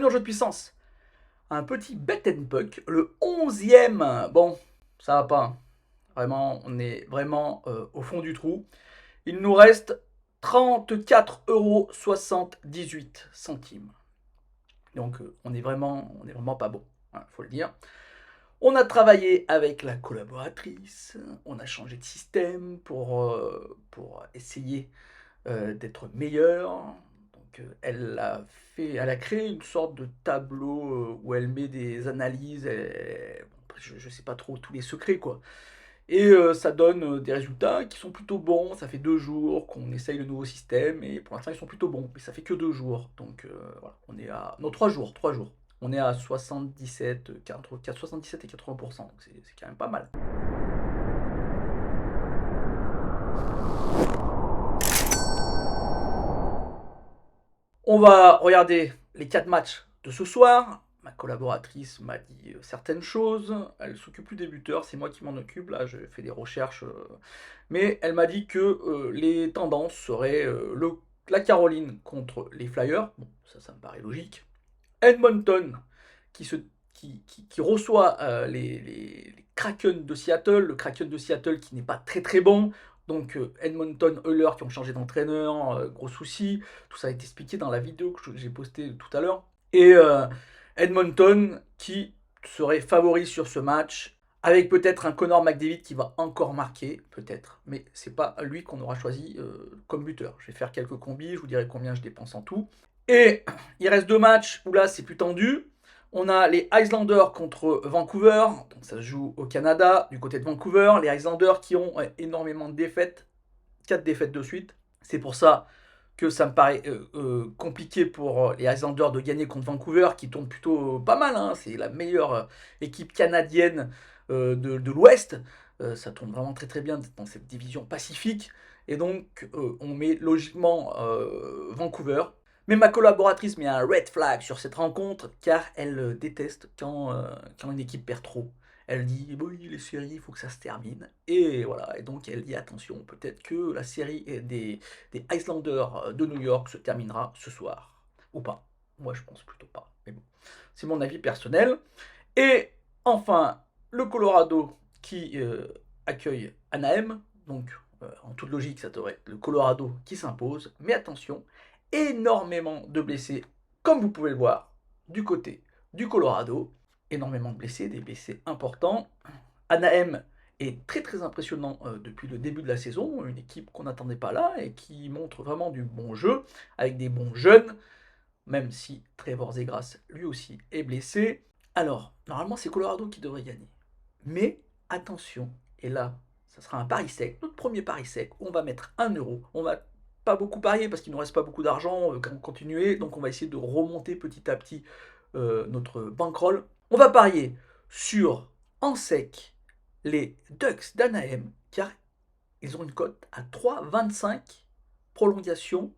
dans Jeu de puissance. Un petit bet and puck, le 11e. Bon, ça va pas. Vraiment, on est vraiment au fond du trou. Il nous reste 34,78 €. Donc on est vraiment pas bon, il faut le dire. On a travaillé avec la collaboratrice, on a changé de système pour essayer d'être meilleur. Donc elle a créé une sorte de tableau où elle met des analyses. Bon, je ne sais pas trop tous les secrets quoi. Et ça donne des résultats qui sont plutôt bons. Ça fait 2 jours qu'on essaye le nouveau système et pour l'instant ils sont plutôt bons. Mais ça fait que 2 jours. Donc voilà, on est à. Non, 3 jours, 3 jours. On est à 77, 77 et 80%. Donc c'est quand même pas mal. On va regarder les 4 matchs de ce soir. Ma collaboratrice m'a dit certaines choses. Elle s'occupe plus des buteurs, c'est moi qui m'en occupe. Là, je fais des recherches. Mais elle m'a dit que les tendances seraient la Caroline contre les Flyers. Bon, ça me paraît logique. Edmonton qui, se, qui reçoit les Kraken de Seattle. Le Kraken de Seattle qui n'est pas très très bon. Donc Edmonton Oilers qui ont changé d'entraîneur, gros souci. Tout ça a été expliqué dans la vidéo que j'ai postée tout à l'heure. Et Edmonton qui serait favori sur ce match, avec peut-être un Connor McDavid qui va encore marquer, peut-être, mais c'est pas lui qu'on aura choisi comme buteur. Je vais faire quelques combis, je vous dirai combien je dépense en tout. Et il reste 2 matchs où là c'est plus tendu. On a les Islanders contre Vancouver, donc ça se joue au Canada, du côté de Vancouver. Les Islanders qui ont énormément de défaites, 4 défaites de suite. C'est pour ça que ça me paraît compliqué pour les Islanders de gagner contre Vancouver, qui tourne plutôt pas mal. Hein. C'est la meilleure équipe canadienne de l'Ouest. Ça tourne vraiment très très bien dans cette division Pacifique. Et donc, on met logiquement Vancouver. Mais ma collaboratrice met un red flag sur cette rencontre car elle déteste quand une équipe perd trop. Elle dit oui, les séries, il faut que ça se termine. Et voilà, et donc elle dit attention, peut-être que la série des Islanders de New York se terminera ce soir. Ou pas. Moi je pense plutôt pas. Mais bon, c'est mon avis personnel. Et enfin, le Colorado qui accueille Anaheim. Donc en toute logique, ça devrait être le Colorado qui s'impose. Mais attention, énormément de blessés, comme vous pouvez le voir, du côté du Colorado. Énormément de blessés, des blessés importants. Anaheim est très très impressionnant depuis le début de la saison, une équipe qu'on n'attendait pas là et qui montre vraiment du bon jeu, avec des bons jeunes, même si Trevor Zegras lui aussi est blessé. Alors, normalement c'est Colorado qui devrait gagner. Mais attention, et là, ça sera un pari sec, notre premier pari sec, on va mettre 1 €. On va pas beaucoup parier parce qu'il ne nous reste pas beaucoup d'argent, on veut continuer, donc on va essayer de remonter petit à petit notre bankroll. On va parier sur en sec les Ducks d'Anaheim car ils ont une cote à 3,25 prolongation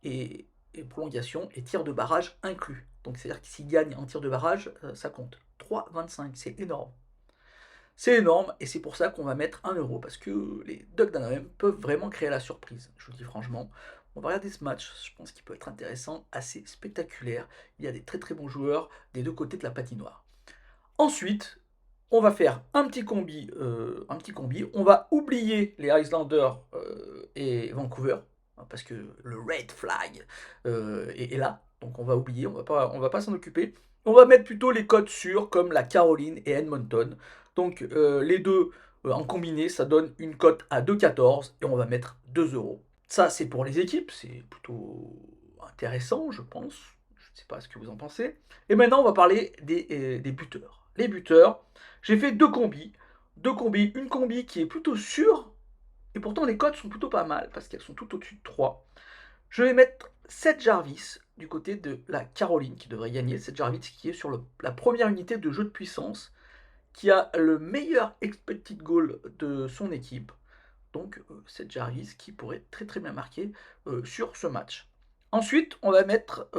et tir de barrage inclus. Donc c'est-à-dire que s'ils gagnent en tir de barrage, ça compte. 3,25, c'est énorme. C'est énorme et c'est pour ça qu'on va mettre 1 € parce que les Ducks d'Anaheim peuvent vraiment créer la surprise. Je vous le dis franchement. On va regarder ce match, je pense qu'il peut être intéressant, assez spectaculaire. Il y a des très très bons joueurs des deux côtés de la patinoire. Ensuite, on va faire un petit combi. On va oublier les Islanders et Vancouver parce que le red flag est là. Donc on va oublier, on va pas s'en occuper. On va mettre plutôt les codes sûrs comme la Caroline et Edmonton. Donc les deux en combiné, ça donne une cote à 2,14 et on va mettre 2 €. Ça, c'est pour les équipes, c'est plutôt intéressant, je pense. Je ne sais pas ce que vous en pensez. Et maintenant, on va parler des buteurs. Les buteurs, j'ai fait 2 combis. 2 combis, une combi qui est plutôt sûre, et pourtant les cotes sont plutôt pas mal, parce qu'elles sont tout au-dessus de 3. Je vais mettre Seth Jarvis du côté de la Caroline, qui devrait gagner. Seth Jarvis qui est sur la première unité de jeu de puissance, qui a le meilleur expected goal de son équipe. Donc Seth Jarvis qui pourrait très très bien marquer sur ce match. Ensuite, on va mettre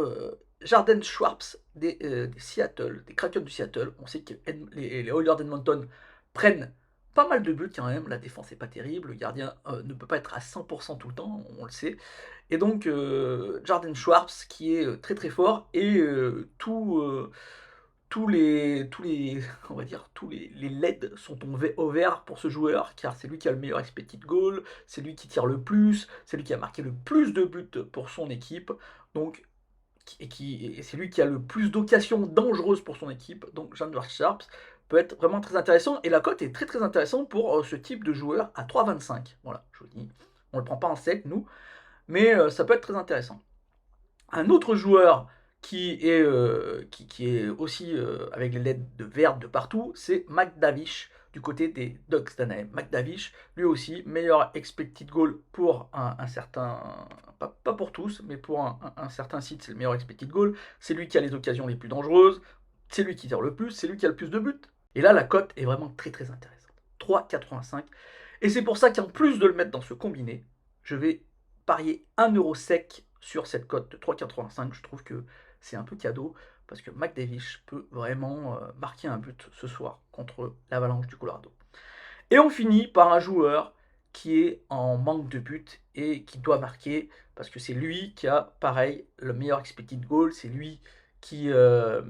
Jordan Schwartz des Seattle, des Kraken de Seattle. On sait que les Oilers d'Edmonton prennent pas mal de buts quand même, la défense est pas terrible, le gardien ne peut pas être à 100% tout le temps, on le sait. Et donc Jordan Schwartz qui est très très fort et tous les on va dire tous les LED sont au vert pour ce joueur car c'est lui qui a le meilleur expected goal, c'est lui qui tire le plus, c'est lui qui a marqué le plus de buts pour son équipe. Donc et c'est lui qui a le plus d'occasions dangereuses pour son équipe. Donc Jordan Schwartz peut être vraiment très intéressant et la cote est très très intéressante pour ce type de joueur à 3,25. Voilà, je vous dis, on ne le prend pas en sec nous, mais ça peut être très intéressant. Un autre joueur qui est aussi avec les LED de vert de partout, c'est McDavish du côté des Ducks d'Anaheim. McDavish, lui aussi, meilleur expected goal pour un certain, pas pour tous, mais pour un certain site, c'est le meilleur expected goal. C'est lui qui a les occasions les plus dangereuses, c'est lui qui tire le plus, c'est lui qui a le plus de buts. Et là, la cote est vraiment très très intéressante. 3,85. Et c'est pour ça qu'en plus de le mettre dans ce combiné, je vais parier 1 € sec sur cette cote de 3,85. Je trouve que c'est un peu cadeau parce que McDavish peut vraiment marquer un but ce soir contre l'Avalanche du Colorado. Et on finit par un joueur qui est en manque de but et qui doit marquer parce que c'est lui qui a, pareil, le meilleur expected goal, c'est lui qui a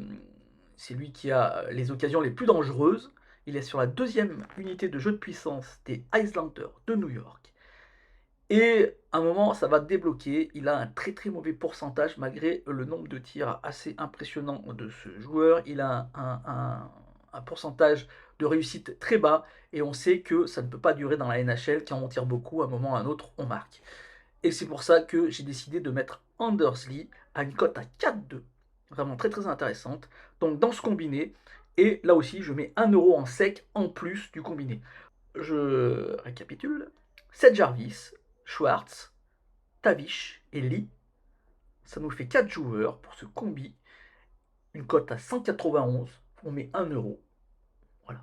les occasions les plus dangereuses. Il est sur la deuxième unité de jeu de puissance des Islanders de New York. Et à un moment, ça va débloquer. Il a un très très mauvais pourcentage malgré le nombre de tirs assez impressionnant de ce joueur. Il a un pourcentage de réussite très bas et on sait que ça ne peut pas durer dans la NHL. Quand on tire beaucoup, à un moment ou à un autre, on marque. Et c'est pour ça que j'ai décidé de mettre Anders Lee à une cote à 4,2. Vraiment très très intéressante. Donc dans ce combiné, et là aussi, je mets 1 € en sec en plus du combiné. Je récapitule. Seth Jarvis, Schwartz, Tavish et Lee. Ça nous fait 4 joueurs pour ce combi. Une cote à 191. On met 1 €. Voilà.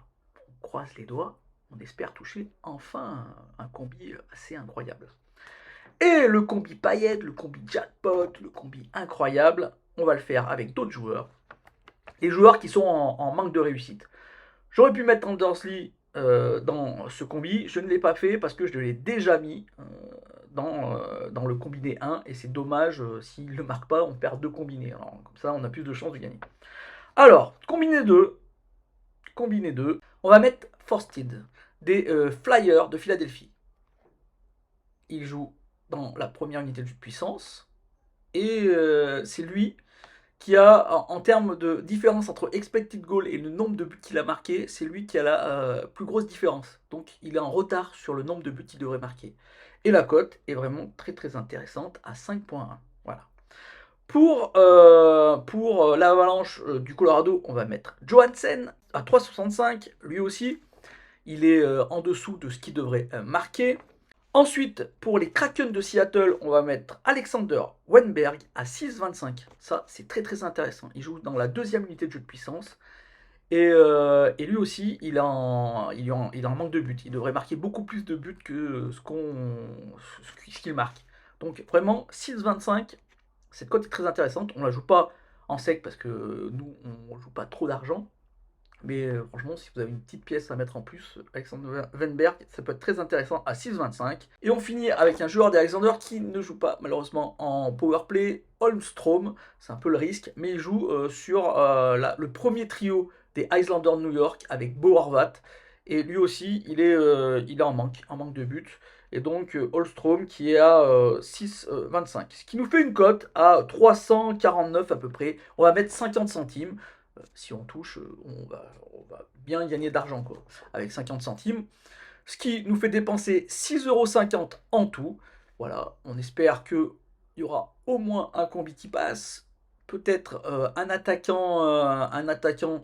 On croise les doigts. On espère toucher enfin un combi assez incroyable. Et le combi paillette, le combi jackpot, le combi incroyable, on va le faire avec d'autres joueurs. Les joueurs qui sont en manque de réussite. J'aurais pu mettre Anders Lee dans ce combi, je ne l'ai pas fait parce que je l'ai déjà mis dans le combiné 1 et c'est dommage, s'il ne le marque pas, on perd 2 combinés. Alors, comme ça, on a plus de chances de gagner. Alors, combiné 2, on va mettre Forsted, des Flyers de Philadelphie. Il joue dans la première unité de puissance et c'est lui qui a, en termes de différence entre expected goal et le nombre de buts qu'il a marqué, c'est lui qui a la plus grosse différence. Donc il est en retard sur le nombre de buts qu'il devrait marquer. Et la cote est vraiment très très intéressante à 5,1. Voilà. Pour l'Avalanche du Colorado, on va mettre Johansen à 3,65. Lui aussi, il est en dessous de ce qu'il devrait marquer. Ensuite, pour les Kraken de Seattle, on va mettre Alexander Wenberg à 6,25. Ça, c'est très très intéressant. Il joue dans la deuxième unité de jeu de puissance. Et lui aussi, il est en manque de buts. Il devrait marquer beaucoup plus de buts que ce qu'il marque. Donc vraiment, 6,25, cette cote est très intéressante. On ne la joue pas en sec parce que nous, on ne joue pas trop d'argent. Mais franchement, si vous avez une petite pièce à mettre en plus, Alexander Wenberg, ça peut être très intéressant à 6,25. Et on finit avec un joueur d'Alexander qui ne joue pas malheureusement en powerplay, Holmstrom. C'est un peu le risque, mais il joue sur le premier trio des Islanders de New York avec Bo Horvat. Et lui aussi, il est en manque de but. Et donc Holmstrom qui est à 6,25. Ce qui nous fait une cote à 349 à peu près. On va mettre 50 centimes. Si on touche, on va bien gagner d'argent quoi, avec 50 centimes. Ce qui nous fait dépenser 6,50 € en tout. Voilà, on espère qu'il y aura au moins un combi qui passe. Peut-être un attaquant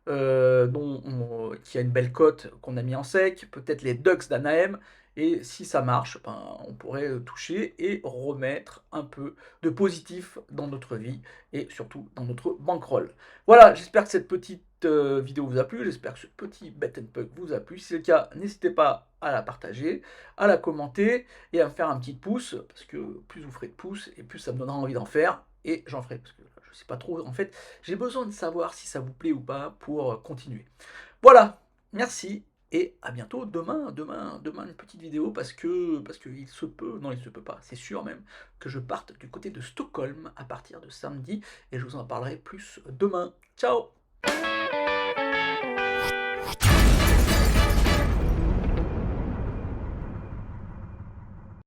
qui a une belle cote qu'on a mis en sec. Peut-être les Ducks d'Anaheim. Et si ça marche, on pourrait toucher et remettre un peu de positif dans notre vie et surtout dans notre bankroll. Voilà, j'espère que cette petite vidéo vous a plu, j'espère que ce petit Bet and Puck vous a plu. Si c'est le cas, n'hésitez pas à la partager, à la commenter et à me faire un petit pouce, parce que plus vous ferez de pouces et plus ça me donnera envie d'en faire, et j'en ferai, parce que je ne sais pas trop, en fait, j'ai besoin de savoir si ça vous plaît ou pas pour continuer. Voilà, merci. et à bientôt demain une petite vidéo parce que il se peut, non il se peut pas, c'est sûr même, que je parte du côté de Stockholm à partir de samedi et je vous en parlerai plus demain. Ciao!